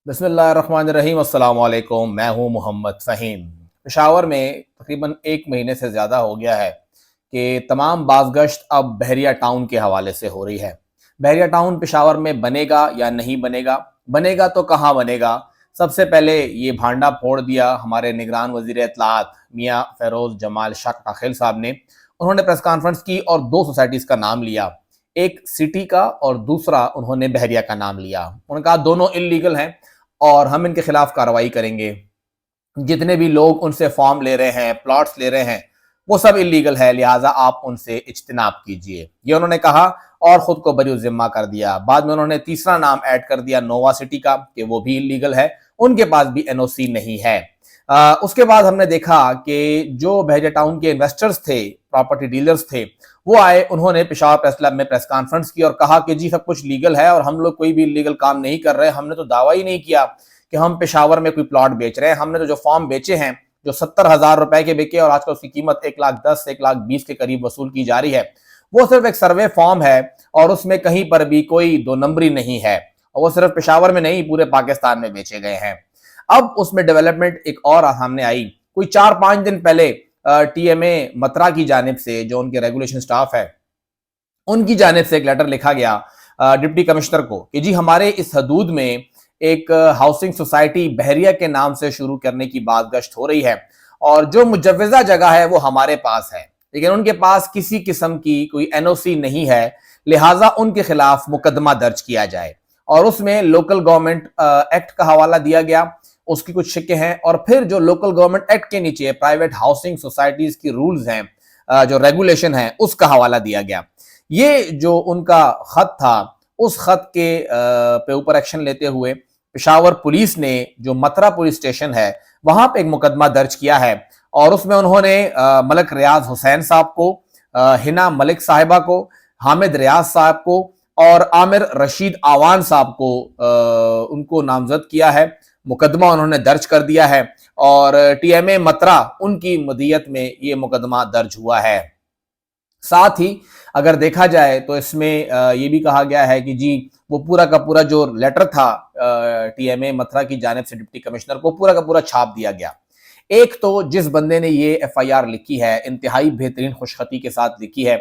بسم اللہ الرحمن الرحیم السلام علیکم، میں ہوں محمد فہیم۔ پشاور میں تقریباً 1 مہینے سے زیادہ ہو گیا ہے کہ تمام بازگشت اب بحریہ ٹاؤن کے حوالے سے ہو رہی ہے۔ بحریہ ٹاؤن پشاور میں بنے گا یا نہیں بنے گا؟ بنے گا تو کہاں بنے گا؟ سب سے پہلے یہ بھانڈا پھوڑ دیا ہمارے نگران وزیر اطلاعات میاں فیروز جمال شاہ ٹاخیل صاحب نے۔ انہوں نے پریس کانفرنس کی اور 2 سوسائٹیز کا نام لیا، ایک سٹی کا اور دوسرا انہوں نے بحریہ کا نام لیا۔ انہوں نے کہا دونوں انلیگل ہیں اور ہم ان کے خلاف کارروائی کریں گے۔ جتنے بھی لوگ ان سے فارم لے رہے ہیں، پلاٹس لے رہے ہیں، وہ سب انلیگل ہے، لہٰذا آپ ان سے اجتناب کیجئے، یہ انہوں نے کہا اور خود کو بری الذمہ کر دیا۔ بعد میں انہوں نے تیسرا نام ایڈ کر دیا نووا سٹی کا کہ وہ بھی انلیگل ہے، ان کے پاس بھی این او سی نہیں ہے۔ اس کے بعد ہم نے دیکھا کہ جو بحریہ ٹاؤن کے انویسٹرز تھے، پراپرٹی ڈیلرز تھے، وہ آئے، انہوں نے پشاور پریس کلب میں پریس کانفرنس کی اور کہا کہ جی سب کچھ لیگل ہے اور ہم لوگ کوئی بھی لیگل کام نہیں کر رہے، ہم نے تو دعویٰ ہی نہیں کیا کہ ہم پشاور میں کوئی پلاٹ بیچ رہے ہیں، ہم نے تو جو فارم بیچے ہیں جو 70,000 روپے کے بکے اور آج کل اس کی قیمت 1,10,000 1,20,000 کے قریب وصول کی جا رہی ہے، وہ صرف ایک سروے فارم ہے اور اس میں کہیں پر بھی کوئی 2 نمبری نہیں ہے، اور وہ صرف پشاور میں نہیں پورے پاکستان میں بیچے گئے ہیں۔ اب اس میں ڈیولپمنٹ ایک اور سامنے آئی، کوئی 4-5 دن پہلے ٹی ایم اے مترا کی جانب سے جو ان کے ریگولیشن سٹاف ہے ان کی جانب سے ایک لیٹر لکھا گیا ڈپٹی کمشنر کو کہ جی ہمارے اس حدود میں ایک ہاؤسنگ سوسائٹی بحریہ کے نام سے شروع کرنے کی بات گشت ہو رہی ہے اور جو مجوزہ جگہ ہے وہ ہمارے پاس ہے، لیکن ان کے پاس کسی قسم کی کوئی این او سی نہیں ہے، لہٰذا ان کے خلاف مقدمہ درج کیا جائے۔ اور اس میں لوکل گورنمنٹ ایکٹ کا حوالہ دیا گیا، اس کی کچھ شکیں ہیں، اور پھر جو لوکل گورنمنٹ ایکٹ کے نیچے پرائیویٹ ہاؤسنگ سوسائٹیز کی رولز ہیں، جو ریگولیشن ہیں، اس کا حوالہ دیا گیا۔ یہ جو ان کا خط تھا، اس خط کے پہ اوپر ایکشن لیتے ہوئے پشاور پولیس نے جو مترا پولیس اسٹیشن ہے وہاں پہ ایک مقدمہ درج کیا ہے، اور اس میں انہوں نے ملک ریاض حسین صاحب کو، ہنا ملک صاحبہ کو، حامد ریاض صاحب کو اور عامر رشید آوان صاحب کو ان کو نامزد کیا ہے، مقدمہ انہوں نے درج کر دیا ہے، اور ٹی ایم اے مترا ان کی مدیت میں یہ مقدمہ درج ہوا ہے۔ ساتھ ہی اگر دیکھا جائے تو اس میں یہ بھی کہا گیا ہے کہ جی وہ پورا کا پورا جو لیٹر تھا ٹی ایم اے مترا کی جانب سے ڈپٹی کمشنر کو پورا کا پورا چھاپ دیا گیا۔ ایک تو جس بندے نے یہ ایف آئی آر لکھی ہے انتہائی بہترین خوشخطی کے ساتھ لکھی ہے،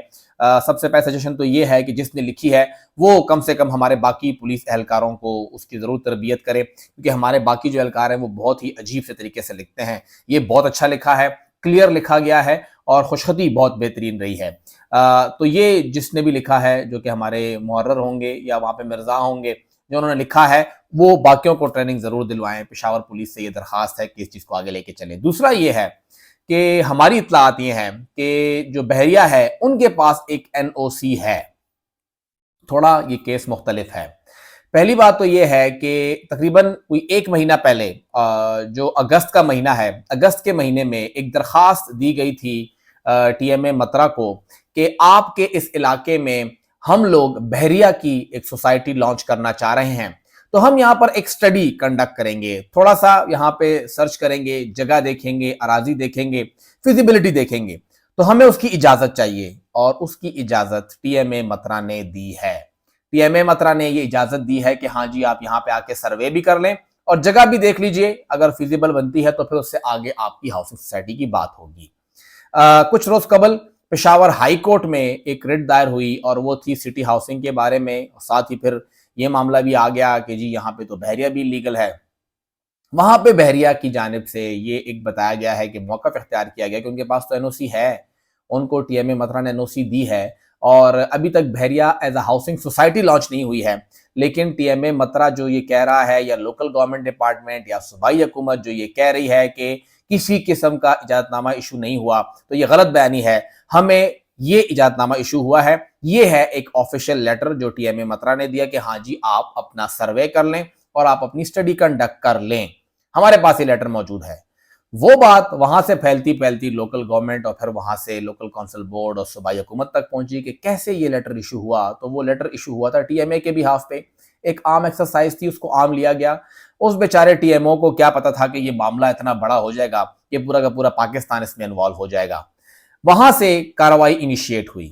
سب سے پہلا سجیشن تو یہ ہے کہ جس نے لکھی ہے وہ کم سے کم ہمارے باقی پولیس اہلکاروں کو اس کی ضرور تربیت کرے، کیونکہ ہمارے باقی جو اہلکار ہیں وہ بہت ہی عجیب سے طریقے سے لکھتے ہیں۔ یہ بہت اچھا لکھا ہے، کلیئر لکھا گیا ہے اور خوشخطی بہت بہترین رہی ہے۔ تو یہ جس نے بھی لکھا ہے، جو کہ ہمارے محرر ہوں گے یا وہاں پہ مرزا ہوں گے، جو انہوں نے لکھا ہے وہ باقیوں کو ٹریننگ ضرور دلوائیں۔ پشاور پولیس سے یہ درخواست ہے کہ اس چیز کو آگے لے کے چلیں۔ دوسرا یہ ہے کہ ہماری اطلاعات یہ ہیں کہ جو بحریہ ہے ان کے پاس ایک این او سی ہے، تھوڑا یہ کیس مختلف ہے۔ پہلی بات تو یہ ہے کہ تقریباً کوئی 1 مہینہ پہلے جو اگست کا مہینہ ہے، اگست کے مہینے میں ایک درخواست دی گئی تھی ٹی ایم اے مترا کو کہ آپ کے اس علاقے میں ہم لوگ بحریہ کی ایک سوسائٹی لانچ کرنا چاہ رہے ہیں، تو ہم یہاں پر ایک سٹڈی کنڈکٹ کریں گے، تھوڑا سا یہاں پہ سرچ کریں گے، جگہ دیکھیں گے، اراضی دیکھیں گے، فیزیبلٹی دیکھیں گے، تو ہمیں اس کی اجازت چاہیے، اور اس کی اجازت ٹی ایم اے مترا نے دی ہے۔ ٹی ایم اے مترا نے یہ اجازت دی ہے کہ ہاں جی آپ یہاں پہ آ کے سروے بھی کر لیں اور جگہ بھی دیکھ لیجئے، اگر فیزیبل بنتی ہے تو پھر اس سے آگے آپ کی ہاؤسنگ سوسائٹی کی بات ہوگی۔ کچھ روز قبل پشاور ہائی کورٹ میں ایک ریٹ دائر ہوئی اور وہ تھی سٹی ہاؤسنگ کے بارے میں، ساتھ ہی پھر یہ معاملہ بھی آ گیا کہ جی یہاں پہ تو بحریہ بھی لیگل ہے۔ وہاں پہ بحریہ کی جانب سے یہ ایک بتایا گیا ہے کہ موقف اختیار کیا گیا کہ ان کے پاس تو این او سی ہے، ان کو ٹی ایم اے مترا نے این او سی دی ہے، اور ابھی تک بحریہ as a housing society launch نہیں ہوئی ہے، لیکن ٹی ایم اے مترا جو یہ کہہ رہا ہے، یا لوکل گورنمنٹ ڈپارٹمنٹ یا صوبائی حکومت جو یہ کہہ رہی ہے کہ کسی قسم کا اجازت نامہ ایشو نہیں ہوا، تو یہ غلط بیانی ہے۔ ہمیں یہ اجازت نامہ ایشو ہوا ہے، یہ ہے ایک آفیشیل لیٹر جو ٹی ایم اے مترا نے دیا کہ ہاں جی آپ اپنا سروے کر لیں اور آپ اپنی سٹڈی کنڈکٹ کر لیں، ہمارے پاس یہ لیٹر موجود ہے۔ وہ بات وہاں سے پھیلتی لوکل گورنمنٹ اور پھر وہاں سے لوکل کونسل بورڈ اور صوبائی حکومت تک پہنچی کہ کیسے یہ لیٹر ایشو ہوا، تو وہ لیٹر ایشو ہوا تھا ٹی ایم اے کے بھی ہاف پہ، ایک عام ایکسرسائز تھی، اس کو عام لیا گیا۔ اس بیچارے ٹی ایم او کو کیا پتا تھا کہ یہ معاملہ اتنا بڑا ہو جائے گا، یہ پورا کا پورا پاکستان اس میں انوالو ہو جائے گا۔ وہاں سے کارروائی انیشیٹ ہوئی۔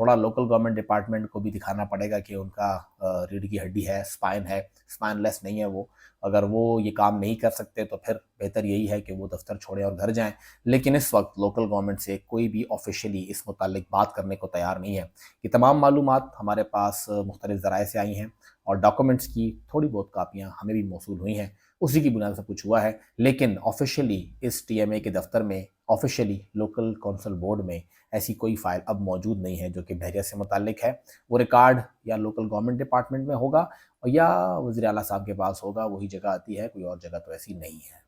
تھوڑا لوکل گورنمنٹ ڈپارٹمنٹ کو بھی دکھانا پڑے گا کہ ان کا ریڑھ کی ہڈی ہے، اسپائن لیس نہیں ہے وہ. اگر وہ یہ کام نہیں کر سکتے تو پھر بہتر یہی ہے کہ وہ دفتر چھوڑیں اور گھر جائیں. لیکن اس وقت لوکل گورنمنٹ سے کوئی بھی آفیشیلی اس متعلق بات کرنے کو تیار نہیں ہے. یہ تمام معلومات ہمارے پاس مختلف ذرائع سے آئی ہیں اور ڈاکومنٹس کی تھوڑی بہت کاپیاں ہمیں بھی موصول ہوئی ہیں، اسی کی بنیاد سے کچھ ہوا ہے. لیکن آفیشیلی اس ٹی ایم اے کے دفتر میں، آفیشیلی لوکل کونسل بورڈ میں ایسی کوئی فائل اب موجود نہیں ہے جو کہ بحریہ سے متعلق ہے. وہ ریکارڈ یا لوکل گورنمنٹ ڈپارٹمنٹ میں ہوگا یا وزیر اعلیٰ صاحب کے پاس ہوگا، وہی جگہ آتی ہے، کوئی اور جگہ تو ایسی نہیں ہے.